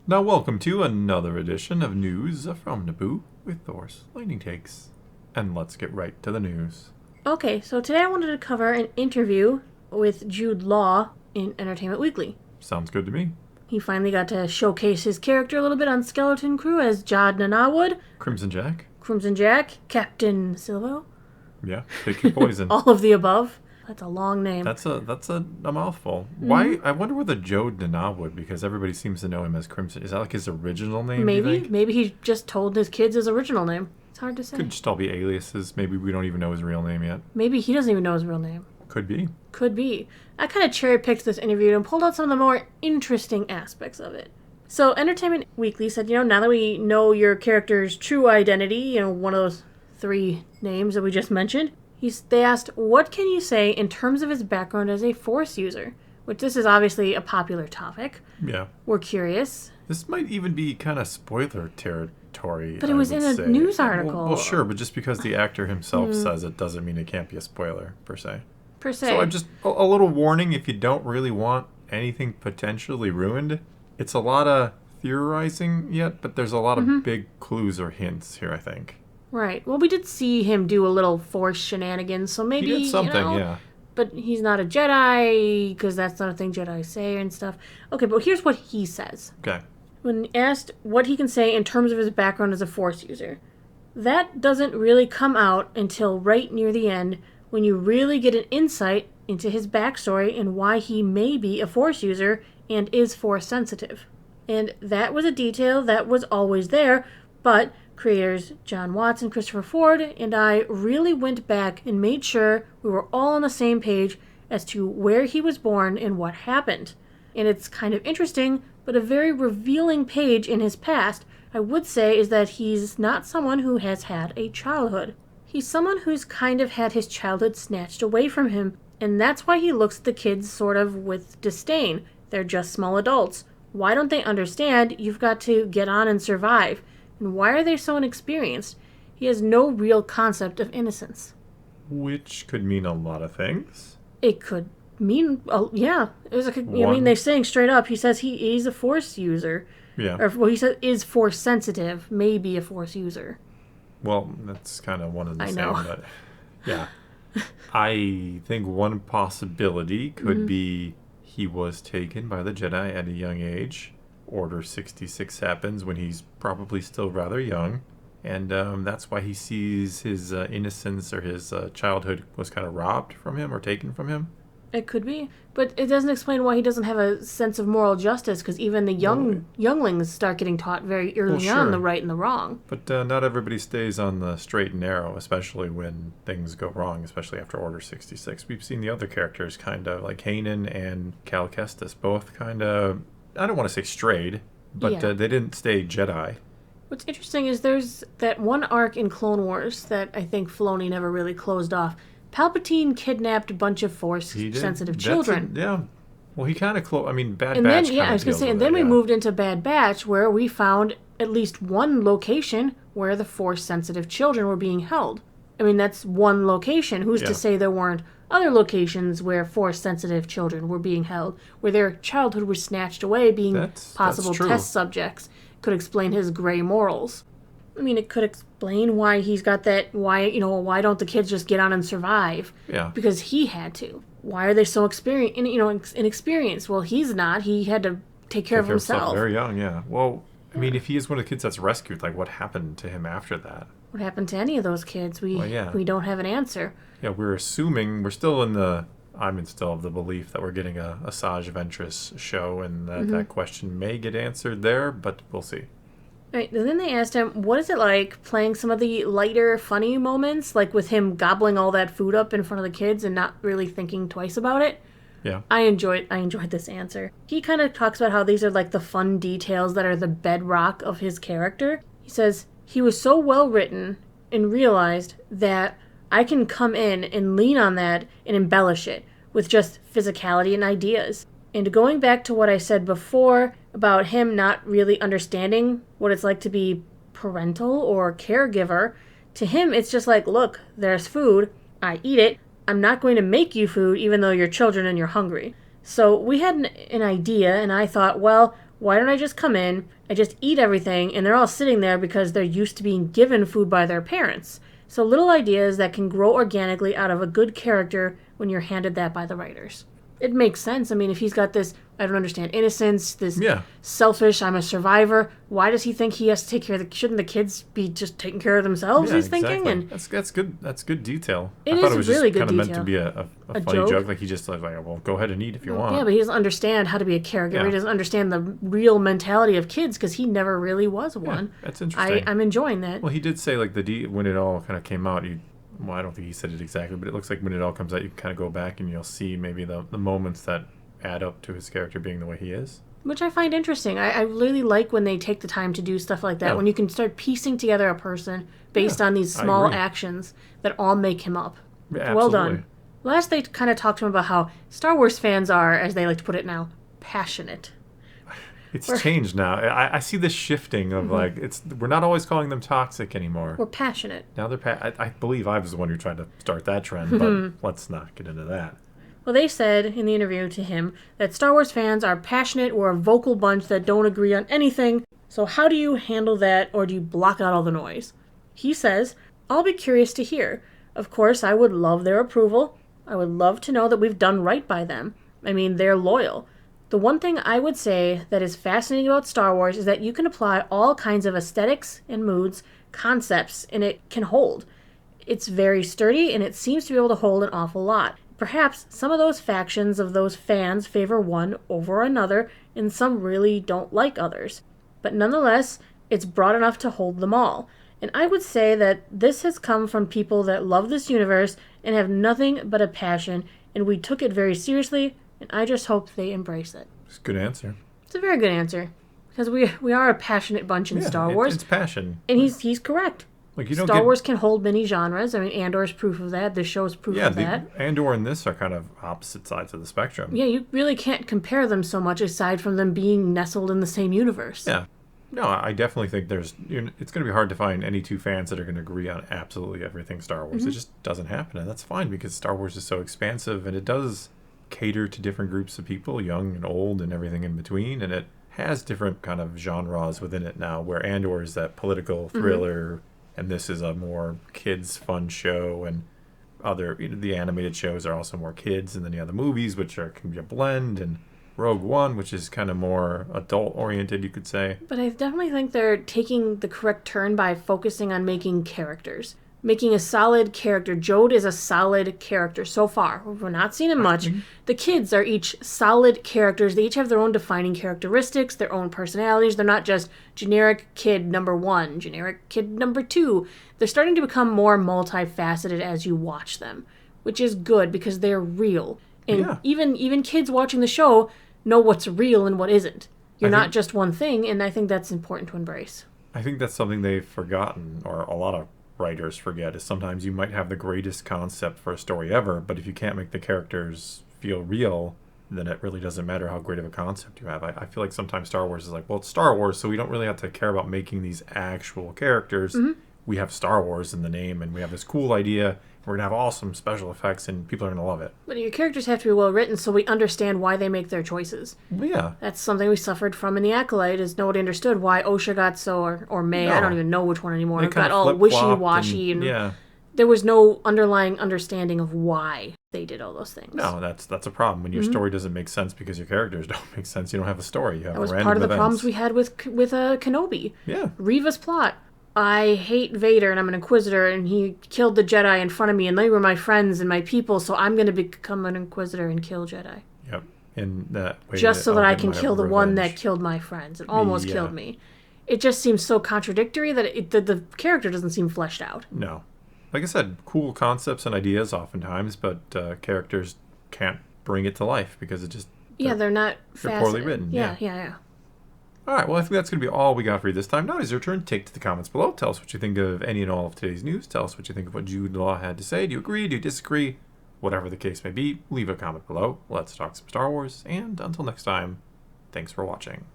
Now welcome to another edition of News from Naboo with Thor's Lightning Takes. And let's get right to the news. Okay, so today I wanted to cover an interview with Jude Law in Entertainment Weekly. Sounds good to me. He finally got to showcase his character a little bit on Skeleton Crew as Jod Nanawood, Crimson Jack? Crimson Jack, Captain Silvo, Yeah, pick your poison. all of the above. That's a long name. That's a mouthful. Why? I wonder where the Jode Nanawood, because everybody seems to know him as Crimson. Is that like his original name? do you think? Maybe he just told his kids his original name. It's hard to say. Could just all be aliases. Maybe we don't even know his real name yet. Maybe he doesn't even know his real name. Could be. Could be. I kind of cherry-picked this interview and pulled out some of the more interesting aspects of it. So Entertainment Weekly said, now that we know your character's true identity, one of those three names that we just mentioned, they asked, what can you say in terms of his background as a Force user? Which this is obviously a popular topic. Yeah. We're curious. This might even be kind of spoiler territory. But it was in a news article. Well, sure, but just because the actor himself says it doesn't mean it can't be a spoiler, per se. So I'm just a little warning if you don't really want anything potentially ruined. It's a lot of theorizing yet, but there's a lot of big clues or hints here, I think. Right. Well, we did see him do a little Force shenanigans, so maybe, He did something, yeah. But he's not a Jedi, because that's not a thing Jedi say and stuff. Okay, but here's what he says. Okay. When asked what he can say in terms of his background as a Force user, that doesn't really come out until right near the end, when you really get an insight into his backstory and why he may be a Force user and is Force sensitive. And that was a detail that was always there, but creators John Watts and Christopher Ford and I really went back and made sure we were all on the same page as to where he was born and what happened. And it's kind of interesting, but a very revealing page in his past, I would say, is that he's not someone who has had a childhood. He's someone who's kind of had his childhood snatched away from him, and that's why he looks at the kids sort of with disdain. They're just small adults. Why don't they understand you've got to get on and survive? And why are they so inexperienced? He has no real concept of innocence. Which could mean a lot of things. It could mean, yeah. It was they're saying straight up, he says he is a Force user. Yeah. Or, he says is Force sensitive, maybe a Force user. Well, that's kind of one of the same, know. But yeah. I think one possibility could be he was taken by the Jedi at a young age. Order 66 happens when he's probably still rather young, and that's why he sees his innocence or his childhood was kind of robbed from him or taken from him. It could be, but it doesn't explain why he doesn't have a sense of moral justice, because even the younglings start getting taught very early on the right and the wrong. But not everybody stays on the straight and narrow, especially when things go wrong, especially after Order 66. We've seen the other characters kind of, like Kanan and Cal Kestis, both kind of, I don't want to say strayed, but they didn't stay Jedi. What's interesting is there's that one arc in Clone Wars that I think Filoni never really closed off. Palpatine kidnapped a bunch of Force-sensitive children. Well, he kind of Bad and Batch. Then, I was going to say, and then we moved into Bad Batch, where we found at least one location where the Force-sensitive children were being held. I mean, that's one location. Who's to say there weren't other locations where Force-sensitive children were being held, where their childhood was snatched away, being possible test subjects? Could explain his gray morals. I mean, it could explain why he's got that, why don't the kids just get on and survive? Yeah. Because he had to. Why are they so inexperienced? Well, he's not. He had to take care of himself. Very young, yeah. Well, I mean, if he is one of the kids that's rescued, like, what happened to him after that? What happened to any of those kids? We don't have an answer. Yeah, we're assuming, we're still I'm still of the belief that we're getting a Asajj Ventress show, and that question may get answered there, but we'll see. Right, and then they asked him, what is it like playing some of the lighter, funny moments, like with him gobbling all that food up in front of the kids and not really thinking twice about it? Yeah. I enjoyed this answer. He kind of talks about how these are like the fun details that are the bedrock of his character. He says, he was so well written and realized that I can come in and lean on that and embellish it with just physicality and ideas. And going back to what I said before about him not really understanding what it's like to be parental or caregiver, to him it's just like, look, there's food, I eat it, I'm not going to make you food even though you're children and you're hungry. So we had an idea, and I thought, well, Why don't I just come in, I just eat everything, and they're all sitting there because they're used to being given food by their parents. So little ideas that can grow organically out of a good character when you're handed that by the writers. It makes sense. I mean, if he's got this, I don't understand, innocence, this selfish, I'm a survivor, why does he think he has to take care of shouldn't the kids be just taking care of themselves, he's thinking? And that's good detail. I thought it was really just good kind of meant to be a funny joke. Like he just like, well, go ahead and eat if you want. Yeah, but he doesn't understand how to be a caregiver. He doesn't understand the real mentality of kids because he never really was one. That's interesting. I'm enjoying that. Well, he did say like when it all kind of came out, well, I don't think he said it exactly, but it looks like when it all comes out, you can kind of go back and you'll see maybe the moments that add up to his character being the way he is. Which I find interesting. I really like when they take the time to do stuff like that, when you can start piecing together a person based on these small actions that all make him up. Yeah, well done. Last, they kind of talked to him about how Star Wars fans are, as they like to put it now, passionate. It's changed now. I see this shifting of we're not always calling them toxic anymore. We're passionate. Now they're I believe I was the one who tried to start that trend, but let's not get into that. Well, they said in the interview to him that Star Wars fans are passionate. We're a vocal bunch that don't agree on anything. So how do you handle that, or do you block out all the noise? He says, I'll be curious to hear. Of course, I would love their approval. I would love to know that we've done right by them. I mean, they're loyal. The one thing I would say that is fascinating about Star Wars is that you can apply all kinds of aesthetics and moods, concepts, and it can hold. It's very sturdy, and it seems to be able to hold an awful lot. Perhaps some of those factions of those fans favor one over another, and some really don't like others. But nonetheless, it's broad enough to hold them all. And I would say that this has come from people that love this universe and have nothing but a passion, and we took it very seriously, and I just hope they embrace it. It's a good answer. It's a very good answer. Because we are a passionate bunch in Star Wars. It's passion. And he's correct. Like Star Wars can hold many genres. I mean, Andor's proof of that. This show's proof of that. Andor and this are kind of opposite sides of the spectrum. Yeah, you really can't compare them so much aside from them being nestled in the same universe. Yeah. No, I definitely think it's going to be hard to find any two fans that are going to agree on absolutely everything Star Wars. It just doesn't happen, and that's fine because Star Wars is so expansive, and it does cater to different groups of people, young and old and everything in between, and it has different kind of genres within it now, where Andor is that political thriller, and this is a more kids fun show, and the animated shows are also more kids, and then you have the movies, which can be a blend, and Rogue One, which is kind of more adult-oriented, you could say. But I definitely think they're taking the correct turn by focusing on making characters. Making a solid character. Jode is a solid character so far. We're not seeing him much. The kids are each solid characters. They each have their own defining characteristics, their own personalities. They're not just generic kid number 1, generic kid number 2. They're starting to become more multifaceted as you watch them, which is good because they're real. And even kids watching the show know what's real and what isn't. You're not just one thing, and I think that's important to embrace. I think that's something they've forgotten, or a lot of writers forget, is sometimes you might have the greatest concept for a story ever, but if you can't make the characters feel real, then it really doesn't matter how great of a concept you have. I feel like sometimes Star Wars is like, well, it's Star Wars, so we don't really have to care about making these actual characters. We have Star Wars in the name, and we have this cool idea. We're going to have awesome special effects, and people are going to love it. But your characters have to be well written so we understand why they make their choices. Yeah. That's something we suffered from in The Acolyte, is nobody understood why Osha got so, or May, I don't even know which one anymore, got all wishy-washy, and there was no underlying understanding of why they did all those things. No, that's a problem. When your story doesn't make sense because your characters don't make sense, you don't have a story. You have that was part of the problems we had with Kenobi. Yeah. Reva's plot. I hate Vader and I'm an Inquisitor and he killed the Jedi in front of me and they were my friends and my people, so I'm going to become an Inquisitor and kill Jedi. Yep. In that way. Just so that I can kill the one that killed my friends and almost killed me. It just seems so contradictory that the character doesn't seem fleshed out. No. Like I said, cool concepts and ideas oftentimes, but characters can't bring it to life because it just... they're not They're poorly written. Yeah. All right, well, I think that's going to be all we got for you this time. Now it's your turn. Take to the comments below. Tell us what you think of any and all of today's news. Tell us what you think of what Jude Law had to say. Do you agree? Do you disagree? Whatever the case may be, leave a comment below. Let's talk some Star Wars. And until next time, thanks for watching.